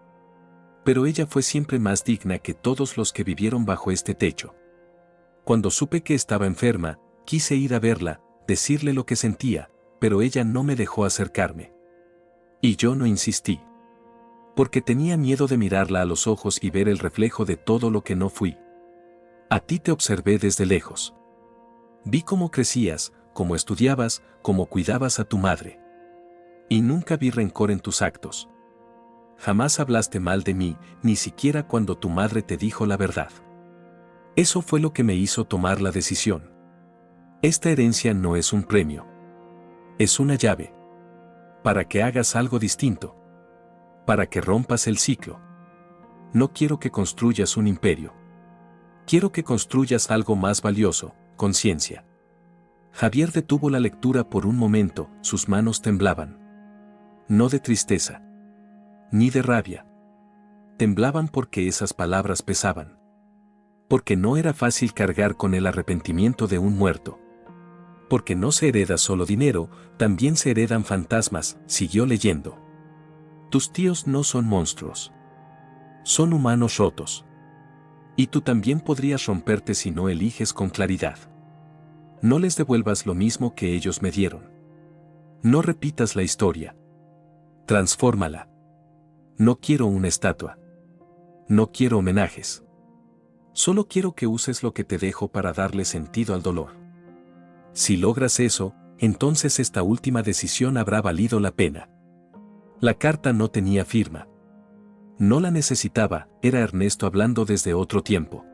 Pero ella fue siempre más digna que todos los que vivieron bajo este techo. Cuando supe que estaba enferma, quise ir a verla, decirle lo que sentía, pero ella no me dejó acercarme. Y yo no insistí. Porque tenía miedo de mirarla a los ojos y ver el reflejo de todo lo que no fui. A ti te observé desde lejos. Vi cómo crecías, cómo estudiabas, cómo cuidabas a tu madre. Y nunca vi rencor en tus actos. Jamás hablaste mal de mí, ni siquiera cuando tu madre te dijo la verdad. Eso fue lo que me hizo tomar la decisión. Esta herencia no es un premio. Es una llave. Para que hagas algo distinto. Para que rompas el ciclo. No quiero que construyas un imperio. Quiero que construyas algo más valioso, conciencia. Javier detuvo la lectura por un momento, sus manos temblaban. No de tristeza. Ni de rabia. Temblaban porque esas palabras pesaban. Porque no era fácil cargar con el arrepentimiento de un muerto. Porque no se hereda solo dinero, también se heredan fantasmas, siguió leyendo. Tus tíos no son monstruos. Son humanos rotos. Y tú también podrías romperte si no eliges con claridad. No les devuelvas lo mismo que ellos me dieron. No repitas la historia. Transfórmala. No quiero una estatua. No quiero homenajes. Solo quiero que uses lo que te dejo para darle sentido al dolor. Si logras eso, entonces esta última decisión habrá valido la pena. La carta no tenía firma. No la necesitaba, era Ernesto hablando desde otro tiempo.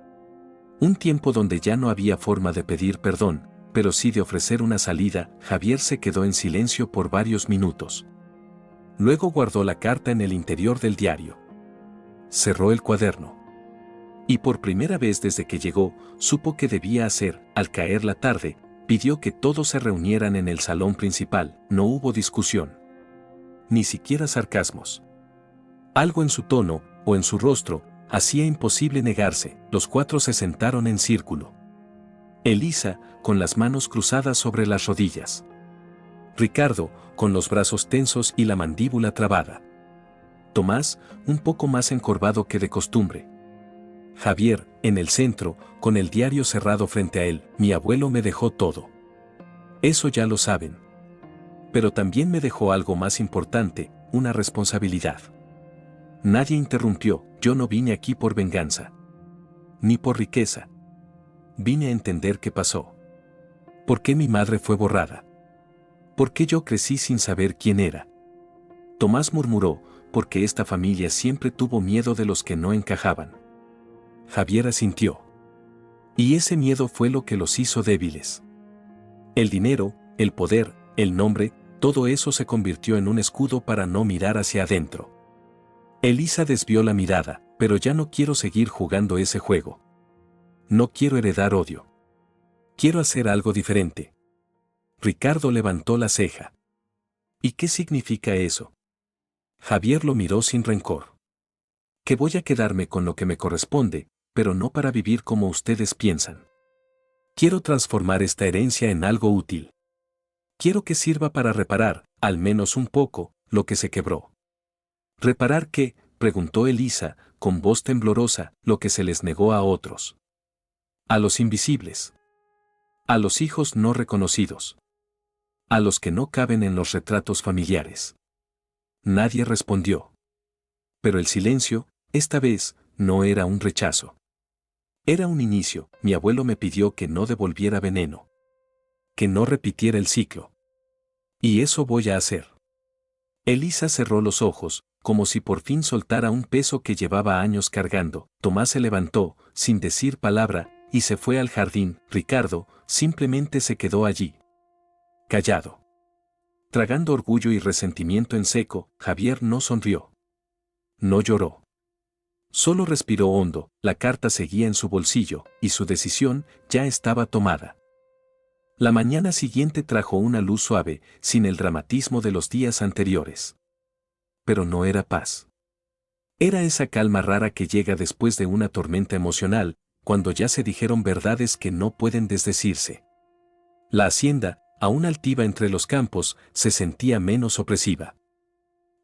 Un tiempo donde ya no había forma de pedir perdón, pero sí de ofrecer una salida. Javier se quedó en silencio por varios minutos. Luego guardó la carta en el interior del diario. Cerró el cuaderno. Y por primera vez desde que llegó, supo qué debía hacer. Al caer la tarde, pidió que todos se reunieran en el salón principal. No hubo discusión. Ni siquiera sarcasmos. Algo en su tono, o en su rostro, hacía imposible negarse. Los cuatro se sentaron en círculo. Elisa, con las manos cruzadas sobre las rodillas. Ricardo, con los brazos tensos y la mandíbula trabada. Tomás, un poco más encorvado que de costumbre. Javier, en el centro, con el diario cerrado frente a él. Mi abuelo me dejó todo. Eso ya lo saben. Pero también me dejó algo más importante, una responsabilidad. Nadie interrumpió, yo no vine aquí por venganza. Ni por riqueza. Vine a entender qué pasó. ¿Por qué mi madre fue borrada? ¿Por qué yo crecí sin saber quién era? Tomás murmuró, porque esta familia siempre tuvo miedo de los que no encajaban. Javier asintió. Y ese miedo fue lo que los hizo débiles. El dinero, el poder, el nombre, todo eso se convirtió en un escudo para no mirar hacia adentro. Elisa desvió la mirada, pero ya no quiero seguir jugando ese juego. No quiero heredar odio. Quiero hacer algo diferente. Ricardo levantó la ceja. ¿Y qué significa eso? Javier lo miró sin rencor. Que voy a quedarme con lo que me corresponde, pero no para vivir como ustedes piensan. Quiero transformar esta herencia en algo útil. Quiero que sirva para reparar, al menos un poco, lo que se quebró. ¿Reparar qué?, preguntó Elisa, con voz temblorosa, lo que se les negó a otros. A los invisibles. A los hijos no reconocidos. A los que no caben en los retratos familiares. Nadie respondió. Pero el silencio, esta vez, no era un rechazo. Era un inicio. Mi abuelo me pidió que no devolviera veneno. Que no repitiera el ciclo. Y eso voy a hacer. Elisa cerró los ojos, como si por fin soltara un peso que llevaba años cargando. Tomás se levantó, sin decir palabra, y se fue al jardín. Ricardo simplemente se quedó allí. Callado. Tragando orgullo y resentimiento en seco, Javier no sonrió. No lloró. Solo respiró hondo, la carta seguía en su bolsillo, y su decisión ya estaba tomada. La mañana siguiente trajo una luz suave, sin el dramatismo de los días anteriores. Pero no era paz. Era esa calma rara que llega después de una tormenta emocional, cuando ya se dijeron verdades que no pueden desdecirse. La hacienda, aún altiva entre los campos, se sentía menos opresiva.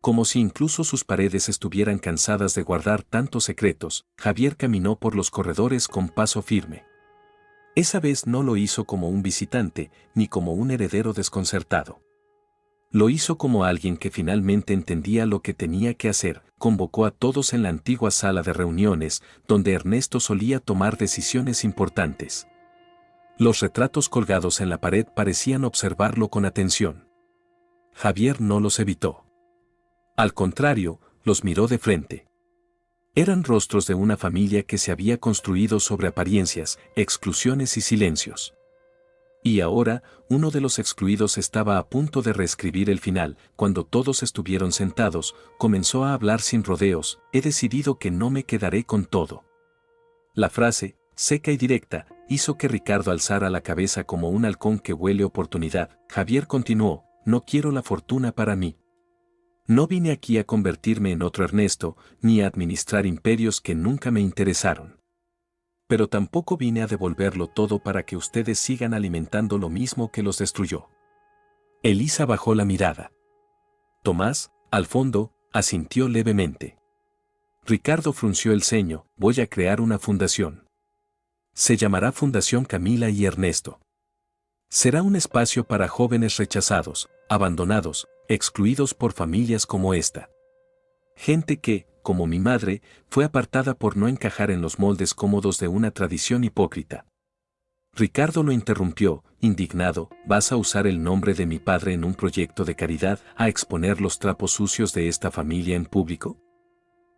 Como si incluso sus paredes estuvieran cansadas de guardar tantos secretos, Javier caminó por los corredores con paso firme. Esa vez no lo hizo como un visitante, ni como un heredero desconcertado. Lo hizo como alguien que finalmente entendía lo que tenía que hacer. Convocó a todos en la antigua sala de reuniones, donde Ernesto solía tomar decisiones importantes. Los retratos colgados en la pared parecían observarlo con atención. Javier no los evitó. Al contrario, los miró de frente. Eran rostros de una familia que se había construido sobre apariencias, exclusiones y silencios. Y ahora, uno de los excluidos estaba a punto de reescribir el final. Cuando todos estuvieron sentados, comenzó a hablar sin rodeos: he decidido que no me quedaré con todo. La frase, seca y directa, hizo que Ricardo alzara la cabeza como un halcón que huele oportunidad. Javier continuó: no quiero la fortuna para mí. No vine aquí a convertirme en otro Ernesto, ni a administrar imperios que nunca me interesaron. Pero tampoco vine a devolverlo todo para que ustedes sigan alimentando lo mismo que los destruyó. Elisa bajó la mirada. Tomás, al fondo, asintió levemente. Ricardo frunció el ceño: voy a crear una fundación. Se llamará Fundación Camila y Ernesto. Será un espacio para jóvenes rechazados, abandonados, excluidos por familias como esta. Gente que, como mi madre, fue apartada por no encajar en los moldes cómodos de una tradición hipócrita. Ricardo lo interrumpió, indignado: ¿vas a usar el nombre de mi padre en un proyecto de caridad, a exponer los trapos sucios de esta familia en público?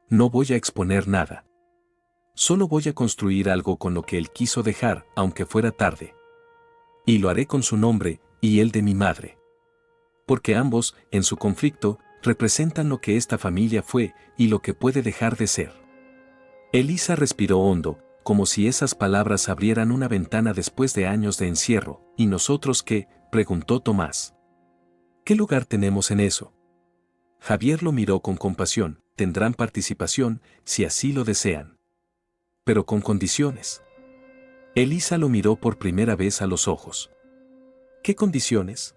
No voy a exponer nada. Solo voy a construir algo con lo que él quiso dejar, aunque fuera tarde. Y lo haré con su nombre, y el de mi madre. Porque ambos, en su conflicto, representan lo que esta familia fue, y lo que puede dejar de ser. Elisa respiró hondo, como si esas palabras abrieran una ventana después de años de encierro. ¿Y nosotros qué?, preguntó Tomás. ¿Qué lugar tenemos en eso? Javier lo miró con compasión: tendrán participación, si así lo desean. Pero con condiciones. Elisa lo miró por primera vez a los ojos. ¿Qué condiciones?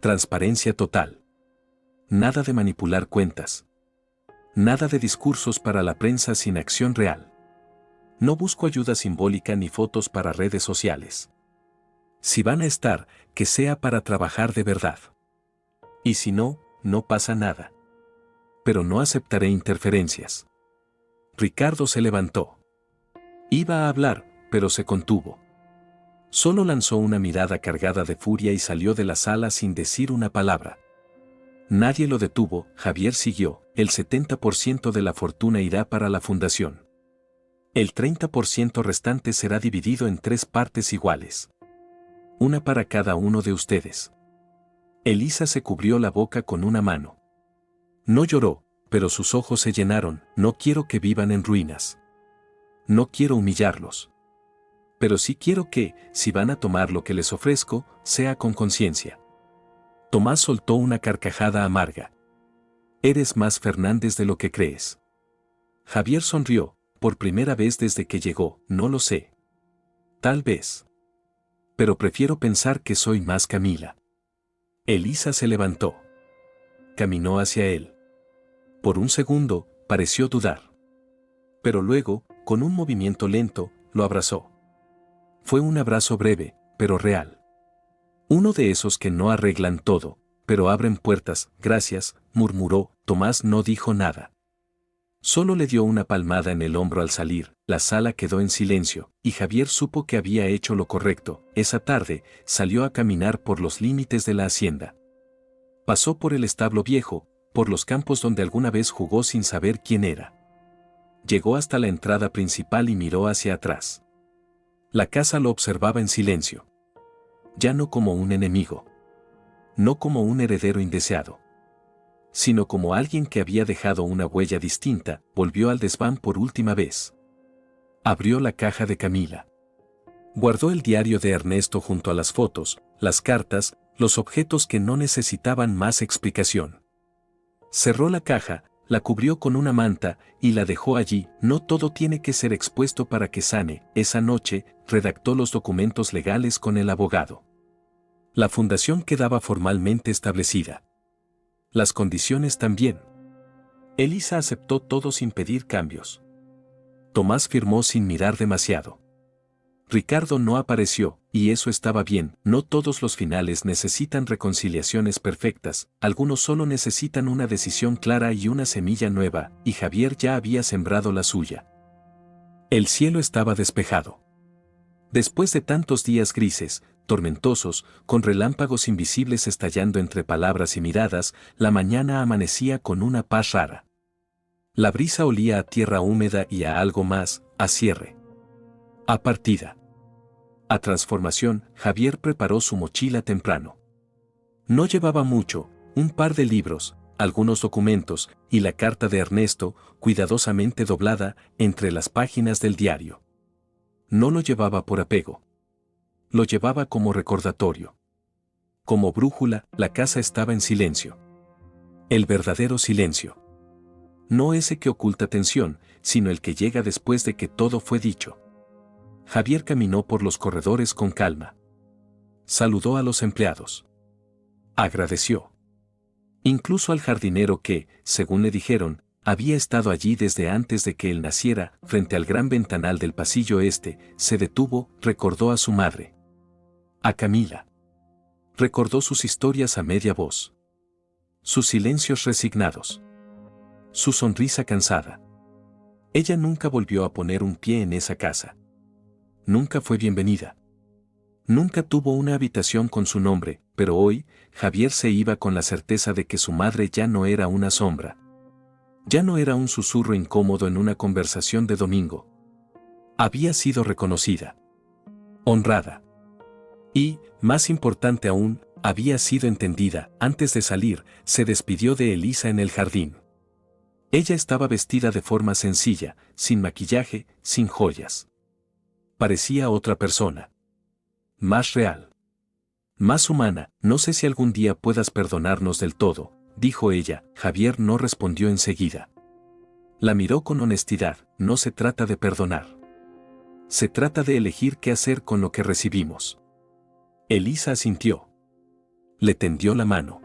Transparencia total. Nada de manipular cuentas. Nada de discursos para la prensa sin acción real. No busco ayuda simbólica ni fotos para redes sociales. Si van a estar, que sea para trabajar de verdad. Y si no, no pasa nada. Pero no aceptaré interferencias. Ricardo se levantó. Iba a hablar, pero se contuvo. Solo lanzó una mirada cargada de furia y salió de la sala sin decir una palabra. Nadie lo detuvo. Javier siguió: el 70% de la fortuna irá para la fundación. El 30% restante será dividido en 3 partes iguales. Una para cada uno de ustedes. Elisa se cubrió la boca con una mano. No lloró, pero sus ojos se llenaron. No quiero que vivan en ruinas. No quiero humillarlos. Pero sí quiero que, si van a tomar lo que les ofrezco, sea con conciencia. Tomás soltó una carcajada amarga. Eres más Fernández de lo que crees. Javier sonrió, por primera vez desde que llegó, no lo sé. Tal vez. Pero prefiero pensar que soy más Camila. Elisa se levantó. Caminó hacia él. Por un segundo, pareció dudar. Pero luego, con un movimiento lento, lo abrazó. Fue un abrazo breve, pero real. Uno de esos que no arreglan todo, pero abren puertas. Gracias, murmuró. Tomás no dijo nada. Solo le dio una palmada en el hombro al salir. La sala quedó en silencio, y Javier supo que había hecho lo correcto. Esa tarde, salió a caminar por los límites de la hacienda. Pasó por el establo viejo, por los campos donde alguna vez jugó sin saber quién era. Llegó hasta la entrada principal y miró hacia atrás. La casa lo observaba en silencio. Ya no como un enemigo. No como un heredero indeseado. Sino como alguien que había dejado una huella distinta. Volvió al desván por última vez. Abrió la caja de Camila. Guardó el diario de Ernesto junto a las fotos, las cartas, los objetos que no necesitaban más explicación. Cerró la caja, la cubrió con una manta y la dejó allí. No todo tiene que ser expuesto para que sane. Esa noche, redactó los documentos legales con el abogado. La fundación quedaba formalmente establecida. Las condiciones también. Elisa aceptó todo sin pedir cambios. Tomás firmó sin mirar demasiado. Ricardo no apareció, y eso estaba bien. No todos los finales necesitan reconciliaciones perfectas, algunos solo necesitan una decisión clara y una semilla nueva, y Javier ya había sembrado la suya. El cielo estaba despejado. Después de tantos días grises, tormentosos, con relámpagos invisibles estallando entre palabras y miradas, la mañana amanecía con una paz rara. La brisa olía a tierra húmeda y a algo más, a cierre. A partida. A transformación. Javier preparó su mochila temprano. No llevaba mucho, un par de libros, algunos documentos, y la carta de Ernesto, cuidadosamente doblada, entre las páginas del diario. No lo llevaba por apego. Lo llevaba como recordatorio. Como brújula. La casa estaba en silencio. El verdadero silencio. No ese que oculta tensión, sino el que llega después de que todo fue dicho. Javier caminó por los corredores con calma. Saludó a los empleados. Agradeció. Incluso al jardinero que, según le dijeron, había estado allí desde antes de que él naciera. Frente al gran ventanal del pasillo este, se detuvo, recordó a su madre. A Camila. Recordó sus historias a media voz. Sus silencios resignados. Su sonrisa cansada. Ella nunca volvió a poner un pie en esa casa. Nunca fue bienvenida. Nunca tuvo una habitación con su nombre, pero hoy, Javier se iba con la certeza de que su madre ya no era una sombra. Ya no era un susurro incómodo en una conversación de domingo. Había sido reconocida. Honrada. Y, más importante aún, había sido entendida. Antes de salir, se despidió de Elisa en el jardín. Ella estaba vestida de forma sencilla, sin maquillaje, sin joyas. Parecía otra persona. Más real. Más humana. No sé si algún día puedas perdonarnos del todo, dijo ella. Javier no respondió enseguida. La miró con honestidad. No se trata de perdonar. Se trata de elegir qué hacer con lo que recibimos. Elisa asintió. Le tendió la mano.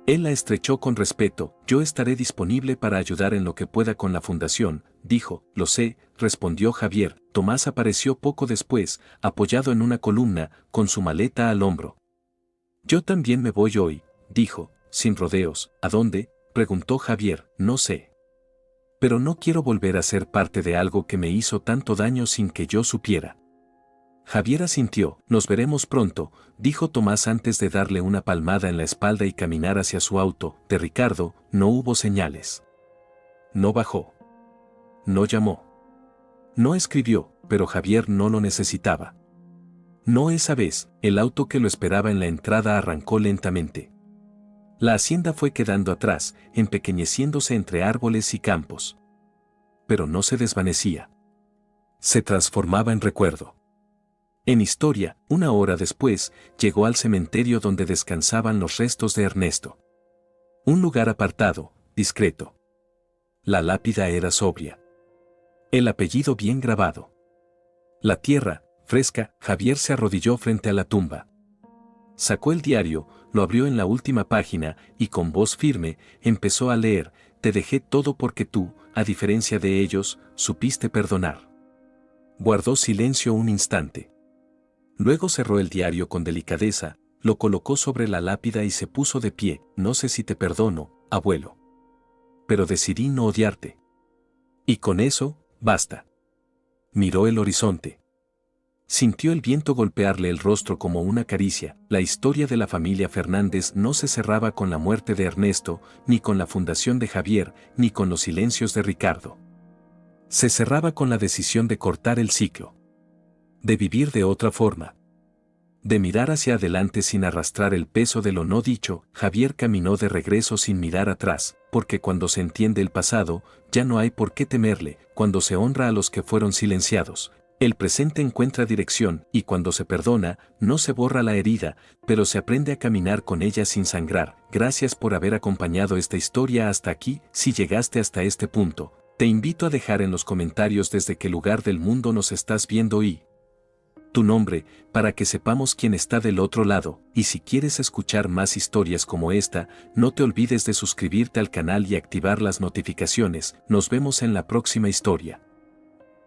Él la estrechó con respeto. Yo estaré disponible para ayudar en lo que pueda con la fundación, dijo. Lo sé, respondió Javier. Tomás apareció poco después, apoyado en una columna, con su maleta al hombro. Yo también me voy hoy, dijo, sin rodeos. ¿A dónde?, preguntó Javier. No sé. Pero no quiero volver a ser parte de algo que me hizo tanto daño sin que yo supiera. Javier asintió. Nos veremos pronto, dijo Tomás antes de darle una palmada en la espalda y caminar hacia su auto. De Ricardo, no hubo señales. No bajó. No llamó. No escribió, pero Javier no lo necesitaba. No esa vez. El auto que lo esperaba en la entrada arrancó lentamente. La hacienda fue quedando atrás, empequeñeciéndose entre árboles y campos. Pero no se desvanecía. Se transformaba en recuerdo. En historia, una hora después, llegó al cementerio donde descansaban los restos de Ernesto. Un lugar apartado, discreto. La lápida era sobria. El apellido bien grabado. La tierra, fresca. Javier se arrodilló frente a la tumba. Sacó el diario, lo abrió en la última página y con voz firme empezó a leer: te dejé todo porque tú, a diferencia de ellos, supiste perdonar. Guardó silencio un instante. Luego cerró el diario con delicadeza, lo colocó sobre la lápida y se puso de pie. No sé si te perdono, abuelo. Pero decidí no odiarte. Y con eso, basta. Miró el horizonte. Sintió el viento golpearle el rostro como una caricia. La historia de la familia Fernández no se cerraba con la muerte de Ernesto, ni con la fundación de Javier, ni con los silencios de Ricardo. Se cerraba con la decisión de cortar el ciclo. De vivir de otra forma. De mirar hacia adelante sin arrastrar el peso de lo no dicho. Javier caminó de regreso sin mirar atrás, porque cuando se entiende el pasado, ya no hay por qué temerle. Cuando se honra a los que fueron silenciados, el presente encuentra dirección, y cuando se perdona, no se borra la herida, pero se aprende a caminar con ella sin sangrar. Gracias por haber acompañado esta historia hasta aquí. Si llegaste hasta este punto, te invito a dejar en los comentarios desde qué lugar del mundo nos estás viendo y tu nombre, para que sepamos quién está del otro lado. Y si quieres escuchar más historias como esta, no te olvides de suscribirte al canal y activar las notificaciones. Nos vemos en la próxima historia.